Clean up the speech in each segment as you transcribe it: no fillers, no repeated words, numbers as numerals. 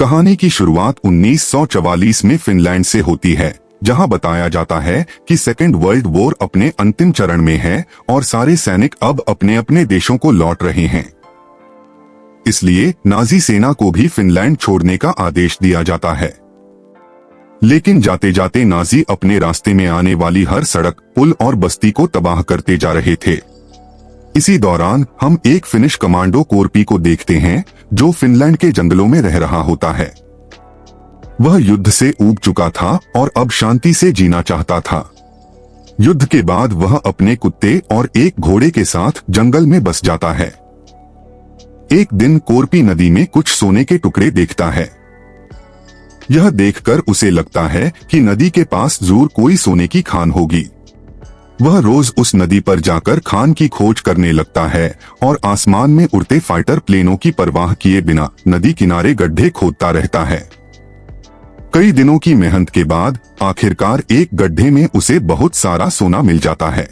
कहानी की शुरुआत 1944 में फिनलैंड से होती है, जहां बताया जाता है कि सेकेंड वर्ल्ड वॉर अपने अंतिम चरण में है और सारे सैनिक अब अपने अपने देशों को लौट रहे हैं। इसलिए नाजी सेना को भी फिनलैंड छोड़ने का आदेश दिया जाता है। लेकिन जाते जाते नाजी अपने रास्ते में आने वाली हर सड़क, पुल और बस्ती को तबाह करते जा रहे थे। इसी दौरान हम एक फिनिश कमांडो कोरपी को देखते हैं, जो फिनलैंड के जंगलों में रह रहा होता है। वह युद्ध से ऊब चुका था और अब शांति से जीना चाहता था। युद्ध के बाद वह अपने कुत्ते और एक घोड़े के साथ जंगल में बस जाता है। एक दिन कोरपी नदी में कुछ सोने के टुकड़े देखता है। यह देखकर उसे लगता है कि नदी के पास जरूर कोई सोने की खान होगी। वह रोज उस नदी पर जाकर खान की खोज करने लगता है और आसमान में उड़ते फाइटर प्लेनों की परवाह किए बिना नदी किनारे गड्ढे खोदता रहता है। कई दिनों की मेहनत के बाद आखिरकार एक गड्ढे में उसे बहुत सारा सोना मिल जाता है।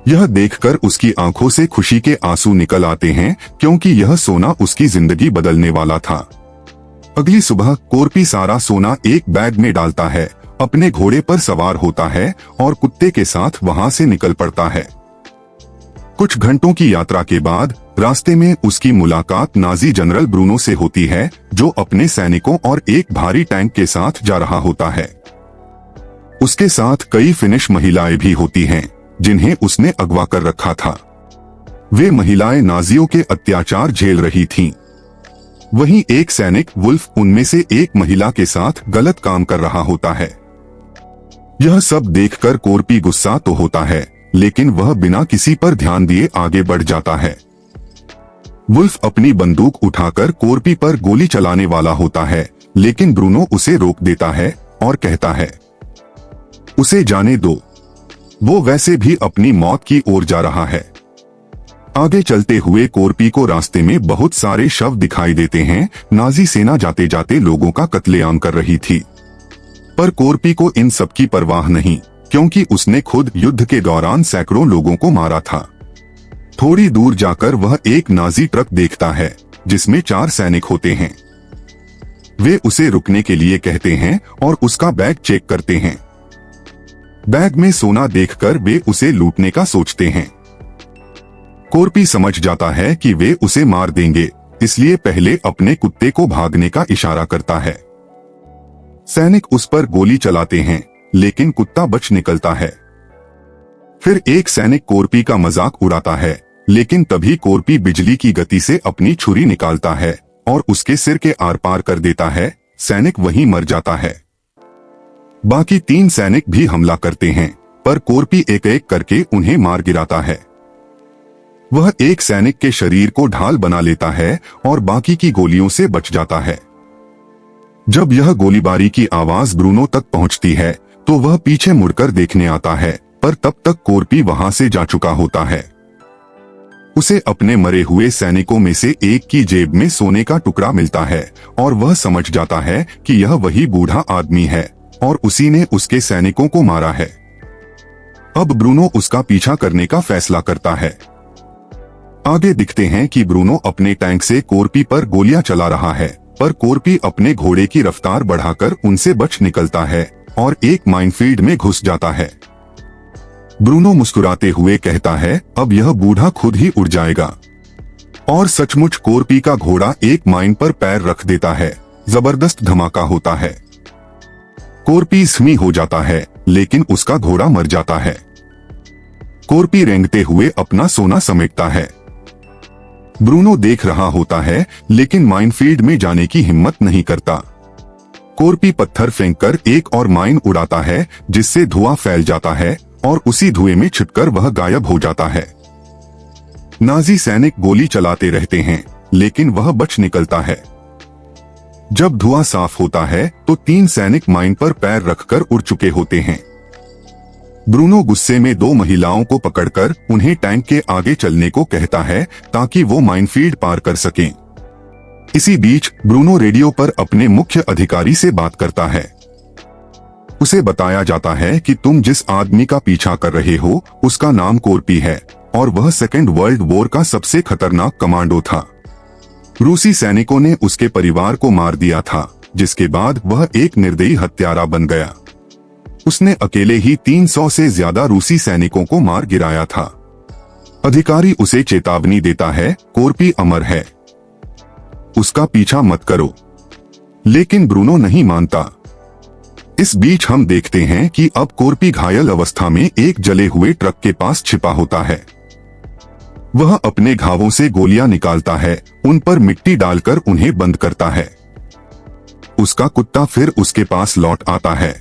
यह देखकर उसकी आंखों से खुशी के आंसू निकल आते हैं, क्योंकि यह सोना उसकी जिंदगी बदलने वाला था। अगली सुबह कोरपी सारा सोना एक बैग में डालता है, अपने घोड़े पर सवार होता है और कुत्ते के साथ वहां से निकल पड़ता है। कुछ घंटों की यात्रा के बाद रास्ते में उसकी मुलाकात नाजी जनरल ब्रूनो से होती है, जो अपने सैनिकों और एक भारी टैंक के साथ जा रहा होता है। उसके साथ कई फिनिश महिलाएं भी होती हैं, जिन्हें उसने अगवा कर रखा था। वे महिलाएं नाजियों के अत्याचार झेल रही थीं। वहीं एक सैनिक वुल्फ उनमें से एक महिला के साथ गलत काम कर रहा होता है। यह सब देखकर कोरपी गुस्सा तो होता है, लेकिन वह बिना किसी पर ध्यान दिए आगे बढ़ जाता है। वुल्फ अपनी बंदूक उठाकर कोरपी पर गोली चलाने वाला होता है, लेकिन ब्रूनो उसे रोक देता है और कहता है, उसे जाने दो, वो वैसे भी अपनी मौत की ओर जा रहा है। आगे चलते हुए कोरपी को रास्ते में बहुत सारे शव दिखाई देते हैं। नाजी सेना जाते जाते लोगों का कत्लेआम कर रही थी, पर कोरपी को इन सब की परवाह नहीं, क्योंकि उसने खुद युद्ध के दौरान सैकड़ों लोगों को मारा था। थोड़ी दूर जाकर वह एक नाजी ट्रक देखता है, जिसमें 4 सैनिक होते हैं। वे उसे रुकने के लिए कहते हैं और उसका बैग चेक करते हैं। बैग में सोना देखकर वे उसे लूटने का सोचते हैं। कोरपी समझ जाता है कि वे उसे मार देंगे, इसलिए पहले अपने कुत्ते को भागने का इशारा करता है। सैनिक उस पर गोली चलाते हैं, लेकिन कुत्ता बच निकलता है। फिर एक सैनिक कोरपी का मजाक उड़ाता है, लेकिन तभी कोरपी बिजली की गति से अपनी छुरी निकालता है और उसके सिर के आर पार कर देता है। सैनिक वहीं मर जाता है। बाकी 3 सैनिक भी हमला करते हैं, पर कोरपी एक एक करके उन्हें मार गिराता है। वह एक सैनिक के शरीर को ढाल बना लेता है और बाकी की गोलियों से बच जाता है। जब यह गोलीबारी की आवाज ब्रूनो तक पहुंचती है, तो वह पीछे मुड़कर देखने आता है, पर तब तक कोरपी वहां से जा चुका होता है। उसे अपने मरे हुए सैनिकों में से एक की जेब में सोने का टुकड़ा मिलता है और वह समझ जाता है कि यह वही बूढ़ा आदमी है और उसी ने उसके सैनिकों को मारा है। अब ब्रूनो उसका पीछा करने का फैसला करता है। आगे दिखते हैं कि ब्रूनो अपने टैंक से कोरपी पर गोलियां चला रहा है, पर कोरपी अपने घोड़े की रफ्तार बढ़ाकर उनसे बच निकलता है और एक माइनफील्ड में घुस जाता है। ब्रूनो मुस्कुराते हुए कहता है, अब यह बूढ़ा खुद ही उड़ जाएगा। और सचमुच कोरपी का घोड़ा एक माइन पर पैर रख देता है। जबरदस्त धमाका होता है। कोरपी जख्मी हो जाता है, लेकिन उसका घोड़ा मर जाता है। कोरपी रेंगते हुए अपना सोना समेटता है। ब्रूनो देख रहा होता है, लेकिन माइनफील्ड में जाने की हिम्मत नहीं करता। कोरपी पत्थर फेंककर एक और माइन उड़ाता है, जिससे धुआं फैल जाता है और उसी धुएं में छिपकर वह गायब हो जाता है। नाजी सैनिक गोली चलाते रहते हैं, लेकिन वह बच निकलता है। जब धुआं साफ होता है, तो 3 सैनिक माइन पर पैर रखकर उड़ चुके होते हैं। ब्रूनो गुस्से में 2 महिलाओं को पकड़कर उन्हें टैंक के आगे चलने को कहता है, ताकि वो माइनफील्ड पार कर सकें। इसी बीच ब्रूनो रेडियो पर अपने मुख्य अधिकारी से बात करता है। उसे बताया जाता है कि तुम जिस आदमी का पीछा कर रहे हो, उसका नाम कोरपी है और वह सेकेंड वर्ल्ड वॉर का सबसे खतरनाक कमांडो था। रूसी सैनिकों ने उसके परिवार को मार दिया था, जिसके बाद वह एक निर्दयी हत्यारा बन गया। उसने अकेले ही 300 से ज्यादा रूसी सैनिकों को मार गिराया था। अधिकारी उसे चेतावनी देता है, कोर्पी अमर है, उसका पीछा मत करो। लेकिन ब्रूनो नहीं मानता। इस बीच हम देखते हैं कि अब कोर्पी घायल अवस्था में एक जले हुए ट्रक के पास छिपा होता है। वह अपने घावों से गोलियां निकालता है, उन पर मिट्टी डालकर उन्हें बंद करता है। उसका कुत्ता फिर उसके पास लौट आता है।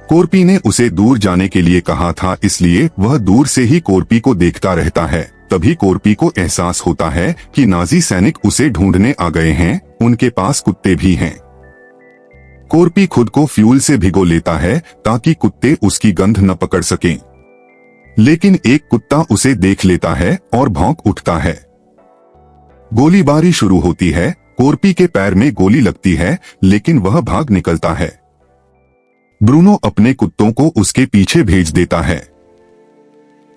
कोर्पी ने उसे दूर जाने के लिए कहा था, इसलिए वह दूर से ही कोर्पी को देखता रहता है। तभी कोर्पी को एहसास होता है कि नाजी सैनिक उसे ढूंढने आ गए हैं, उनके पास कुत्ते भी हैं। कोर्पी खुद को फ्यूल से भिगो लेता है ताकि कुत्ते उसकी गंध न पकड़ सकें। लेकिन एक कुत्ता उसे देख लेता है और भौंक उठता है। गोलीबारी शुरू होती है। कोर्पी के पैर में गोली लगती है, लेकिन वह भाग निकलता है। ब्रूनो अपने कुत्तों को उसके पीछे भेज देता है।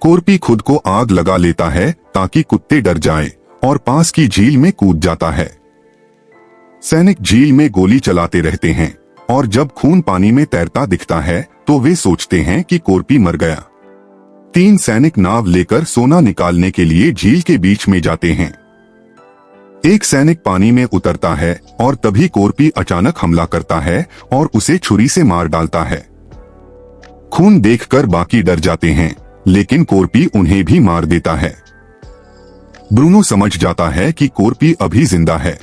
कोर्पी खुद को आग लगा लेता है ताकि कुत्ते डर जाएं और पास की झील में कूद जाता है। सैनिक झील में गोली चलाते रहते हैं और जब खून पानी में तैरता दिखता है तो वे सोचते हैं कि कोर्पी मर गया। 3 सैनिक नाव लेकर सोना निकालने के लिए झील के बीच में जाते हैं। एक सैनिक पानी में उतरता है और तभी कोर्पी अचानक हमला करता है और उसे छुरी से मार डालता है। खून देखकर बाकी डर जाते हैं, लेकिन कोर्पी उन्हें भी मार देता है। ब्रूनो समझ जाता है कि कोर्पी अभी जिंदा है।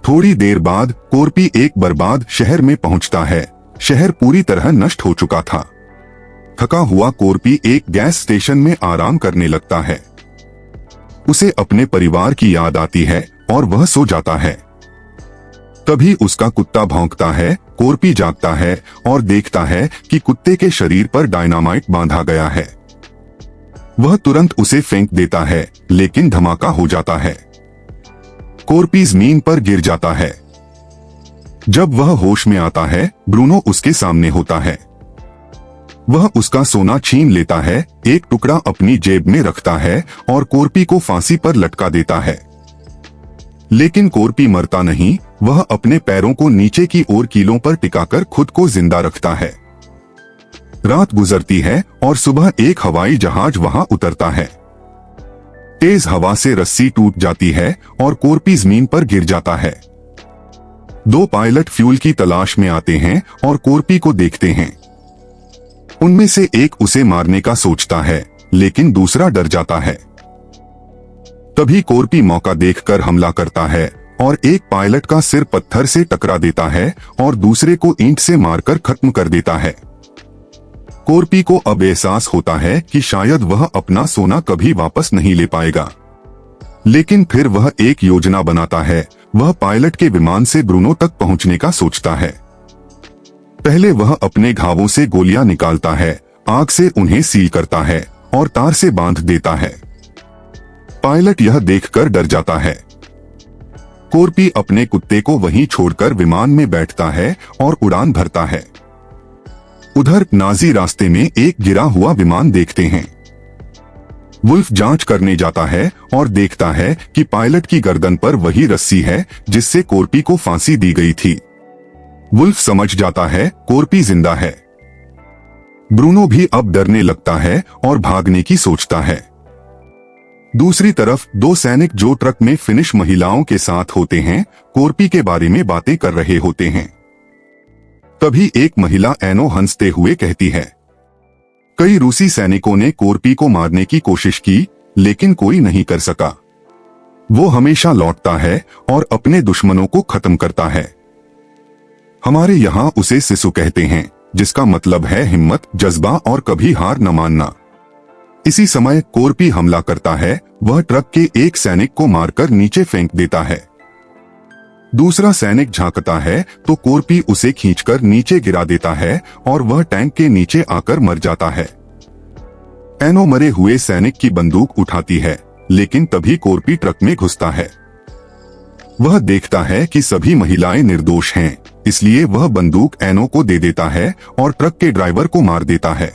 थोड़ी देर बाद कोर्पी एक बर्बाद शहर में पहुंचता है। शहर पूरी तरह नष्ट हो चुका था। थका हुआ कोर्पी एक गैस स्टेशन में आराम करने लगता है। उसे अपने परिवार की याद आती है और वह सो जाता है। तभी उसका कुत्ता भौंकता है। कोर्पी जागता है और देखता है कि कुत्ते के शरीर पर डायनामाइट बांधा गया है। वह तुरंत उसे फेंक देता है, लेकिन धमाका हो जाता है। कोर्पी जमीन पर गिर जाता है। जब वह होश में आता है, ब्रूनो उसके सामने होता है। वह उसका सोना छीन लेता है, एक टुकड़ा अपनी जेब में रखता है और कोर्पी को फांसी पर लटका देता है। लेकिन कोर्पी मरता नहीं, वह अपने पैरों को नीचे की ओर कीलों पर टिकाकर खुद को जिंदा रखता है। रात गुजरती है और सुबह एक हवाई जहाज वहां उतरता है। तेज हवा से रस्सी टूट जाती है और कोर्पी जमीन पर गिर जाता है। 2 पायलट फ्यूल की तलाश में आते हैं और कोर्पी को देखते हैं। उनमें से एक उसे मारने का सोचता है, लेकिन दूसरा डर जाता है। तभी कोर्पी मौका देखकर हमला करता है और एक पायलट का सिर पत्थर से टकरा देता है और दूसरे को ईंट से मारकर खत्म कर देता है। कोर्पी को अब एहसास होता है कि शायद वह अपना सोना कभी वापस नहीं ले पाएगा। लेकिन फिर वह एक योजना बनाता है। वह पायलट के विमान से ब्रूनो तक पहुंचने का सोचता है। पहले वह अपने घावों से गोलियां निकालता है, आग से उन्हें सील करता है और तार से बांध देता है। पायलट यह देखकर डर जाता है। कोर्पी अपने कुत्ते को वहीं छोड़कर विमान में बैठता है और उड़ान भरता है। उधर नाजी रास्ते में एक गिरा हुआ विमान देखते हैं। वुल्फ जांच करने जाता है और देखता है कि पायलट की गर्दन पर वही रस्सी है जिससे कोर्पी को फांसी दी गई थी। वुल्फ समझ जाता है कोर्पी जिंदा है। ब्रूनो भी अब डरने लगता है और भागने की सोचता है। दूसरी तरफ 2 सैनिक जो ट्रक में फिनिश महिलाओं के साथ होते हैं, कोर्पी के बारे में बातें कर रहे होते हैं। तभी एक महिला एनो हंसते हुए कहती है, कई रूसी सैनिकों ने कोर्पी को मारने की कोशिश की, लेकिन कोई नहीं कर सका। वो हमेशा लौटता है और अपने दुश्मनों को खत्म करता है। हमारे यहाँ उसे सिसु कहते हैं, जिसका मतलब है हिम्मत, जज्बा और कभी हार न मानना। इसी समय कोर्पी हमला करता है। वह ट्रक के एक सैनिक को मारकर नीचे फेंक देता है। दूसरा सैनिक झांकता है तो कोर्पी उसे खींचकर नीचे गिरा देता है और वह टैंक के नीचे आकर मर जाता है। एनो मरे हुए सैनिक की बंदूक उठाती है, लेकिन तभी कोर्पी ट्रक में घुसता है। वह देखता है कि सभी महिलाएं निर्दोष हैं, इसलिए वह बंदूक एनो को दे देता है और ट्रक के ड्राइवर को मार देता है।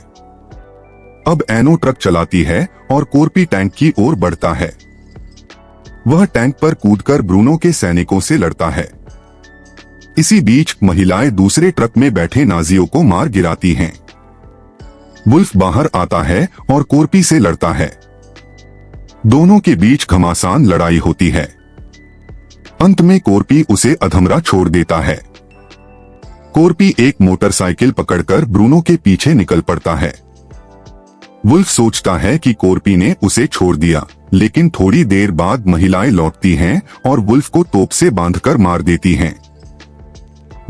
अब एनो ट्रक चलाती है और कोर्पी टैंक की ओर बढ़ता है। वह टैंक पर कूदकर ब्रूनो के सैनिकों से लड़ता है। इसी बीच महिलाएं दूसरे ट्रक में बैठे नाजियों को मार गिराती हैं। वुल्फ बाहर आता है और कोर्पी से लड़ता है। दोनों के बीच घमासान लड़ाई होती है। अंत में कोर्पी उसे अधमरा छोड़ देता है। कोर्पी एक मोटरसाइकिल पकड़कर ब्रूनो के पीछे निकल पड़ता है। वुल्फ सोचता है कि कोर्पी ने उसे छोड़ दिया, लेकिन थोड़ी देर बाद महिलाएं लौटती हैं और वुल्फ को तोप से बांधकर मार देती हैं।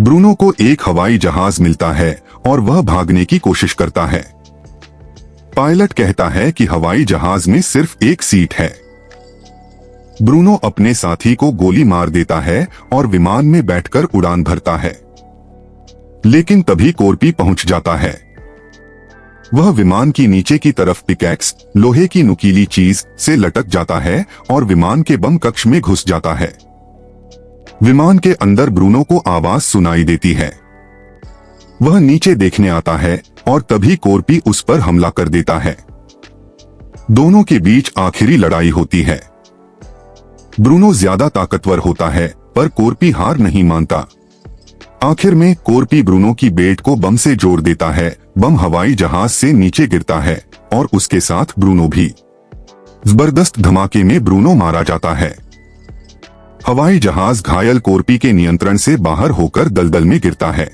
ब्रूनो को एक हवाई जहाज मिलता है और वह भागने की कोशिश करता है। पायलट कहता है कि हवाई जहाज में सिर्फ एक सीट है। ब्रूनो अपने साथी को गोली मार देता है और विमान में बैठकर उड़ान भरता है, लेकिन तभी कोर्पी पहुंच जाता है। वह विमान की नीचे की तरफ पिकैक्स, लोहे की नुकीली चीज से लटक जाता है और विमान के बम कक्ष में घुस जाता है। विमान के अंदर ब्रूनो को आवाज सुनाई देती है। वह नीचे देखने आता है और तभी कोर्पी उस पर हमला कर देता है। दोनों के बीच आखिरी लड़ाई होती है। ब्रूनो ज्यादा ताकतवर होता है, पर कोर्पी हार नहीं मानता। आखिर में कोर्पी ब्रूनो की बेल्ट को बम से जोड़ देता है। बम हवाई जहाज से नीचे गिरता है और उसके साथ ब्रूनो भी। जबरदस्त धमाके में ब्रूनो मारा जाता है। हवाई जहाज घायल कोर्पी के नियंत्रण से बाहर होकर दलदल में गिरता है,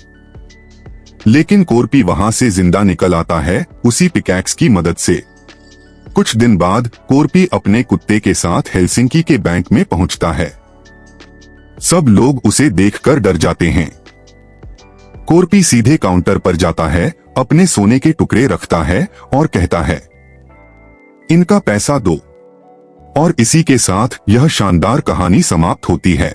लेकिन कोर्पी वहां से जिंदा निकल आता है, उसी पिकैक्स की मदद से। कुछ दिन बाद कोर्पी अपने कुत्ते के साथ हेलसिंकी के बैंक में पहुंचता है। सब लोग उसे देखकर डर जाते हैं। कोर्पी सीधे काउंटर पर जाता है, अपने सोने के टुकड़े रखता है और कहता है, इनका पैसा दो। और इसी के साथ यह शानदार कहानी समाप्त होती है।